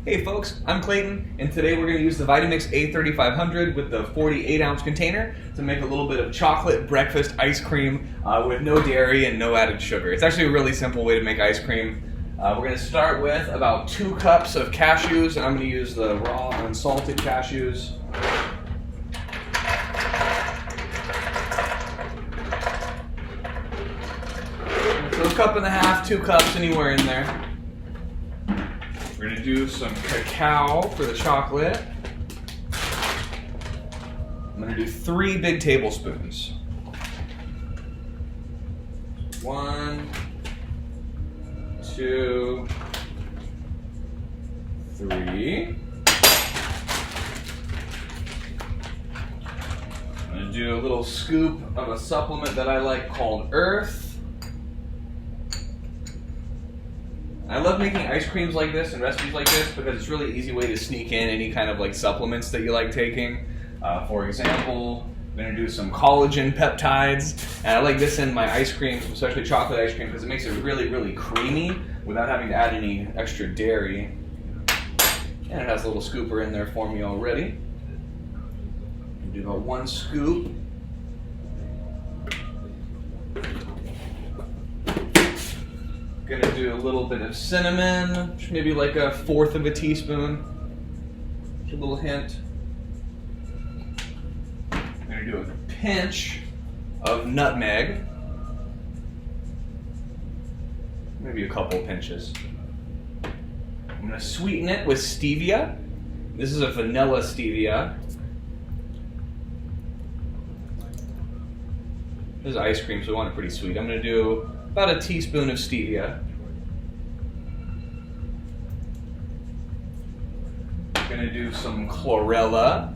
Hey folks, I'm Clayton, and today we're going to use the Vitamix A3500 with the 48-ounce container to make a little bit of chocolate breakfast ice cream with no dairy and no added sugar. It's actually a really simple way to make ice cream. We're going to start with about 2 cups of cashews, and I'm going to use the raw unsalted cashews. So a cup and a half, 2 cups, anywhere in there. We're going to do some cacao for the chocolate. I'm going to do 3 big tablespoons. 1, 2, 3. I'm going to do a little scoop of a supplement that I like called Earth. I love making ice creams like this and recipes like this because it's a really easy way to sneak in any kind of like supplements that you like taking. For example, I'm going to do some collagen peptides, and I like this in my ice cream, especially chocolate ice cream, because it makes it really, really creamy without having to add any extra dairy. And it has a little scooper in there for me already. I'll do about 1 scoop. Gonna do a little bit of cinnamon, maybe like 1/4 of a teaspoon. Just a little hint. I'm gonna do a pinch of nutmeg. Maybe a couple pinches. I'm gonna sweeten it with stevia. This is a vanilla stevia. This is ice cream, so we want it pretty sweet. I'm gonna do about a teaspoon of stevia. I'm going to do some chlorella.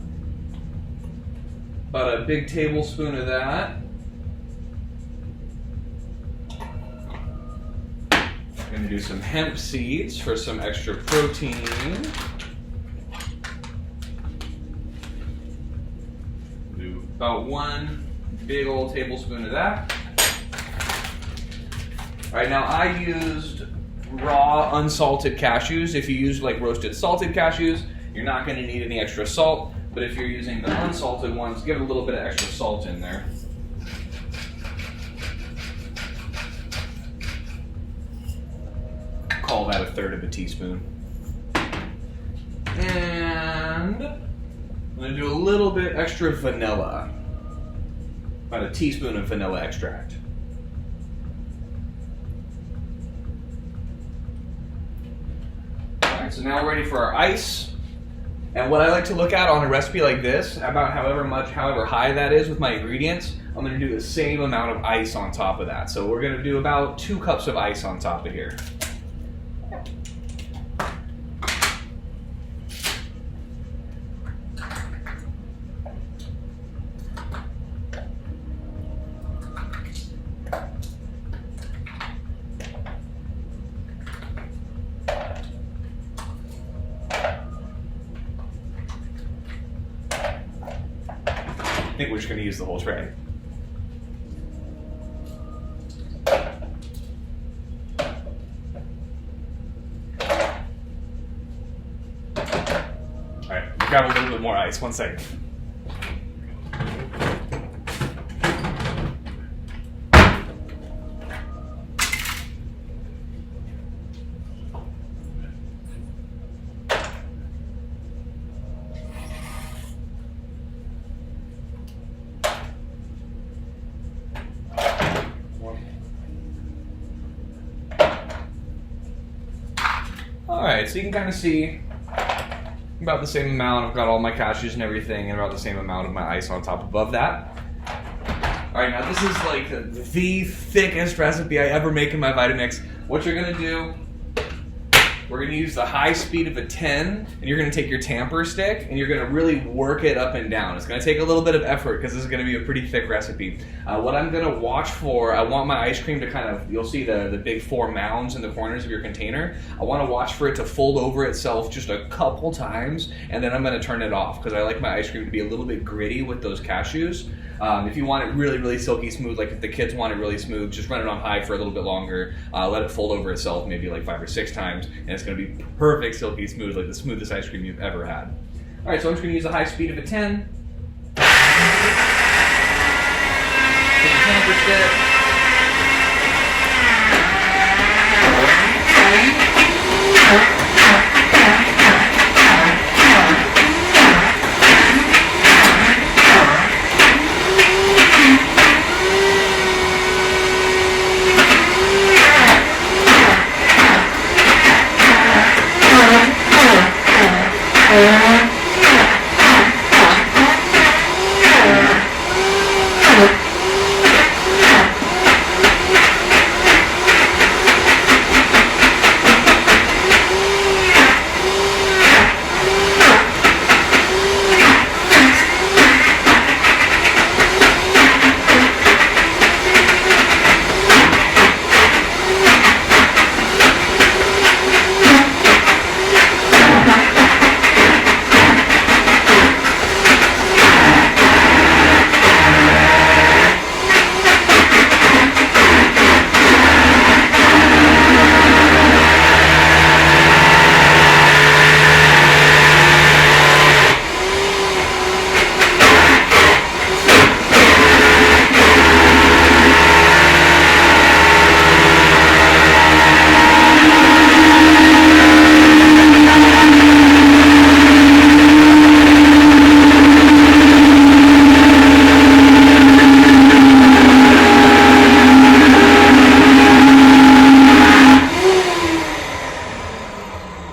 About a big tablespoon of that. I'm going to do some hemp seeds for some extra protein. Do about 1 big old tablespoon of that. All right, now I used raw unsalted cashews. If you use like roasted salted cashews, you're not going to need any extra salt, but if you're using the unsalted ones, give it a little bit of extra salt in there. Call that 1/3 of a teaspoon. And I'm going to do a little bit extra vanilla. About a teaspoon of vanilla extract. So now we're ready for our ice. And what I like to look at on a recipe like this, about however high that is with my ingredients, I'm going to do the same amount of ice on top of that. So we're going to do about 2 cups of ice on top of here. I think we're just going to use the whole tray. Alright, grab a little bit more ice. 1 second. Alright, so you can kind of see about the same amount. I've got all my cashews and everything, and about the same amount of my ice on top above that. Alright, now this is like the thickest recipe I ever make in my Vitamix. What you're going to do, we're going to use the high speed of a 10, and you're going to take your tamper stick, and you're going to really work it up and down. It's going to take a little bit of effort because this is going to be a pretty thick recipe. What I'm going to watch for, I want my ice cream to kind of, you'll see the big 4 mounds in the corners of your container. I want to watch for it to fold over itself just a couple times, and then I'm going to turn it off because I like my ice cream to be a little bit gritty with those cashews. If you want it really, really silky smooth, like if the kids want it really smooth, just run it on high for a little bit longer. Let it fold over itself maybe like 5 or 6 times, and it's going to be perfect silky smooth, like the smoothest ice cream you've ever had. All right, so I'm just going to use a high speed of a 10. 10 per step.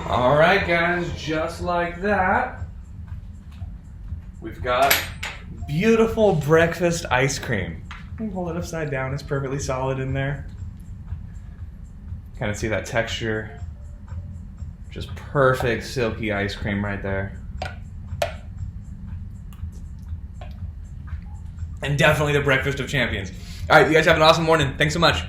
Alright guys, just like that, we've got beautiful breakfast ice cream. You can hold it upside down, it's perfectly solid in there. Kind of see that texture. Just perfect silky ice cream right there. And definitely the breakfast of champions. Alright, you guys have an awesome morning. Thanks so much.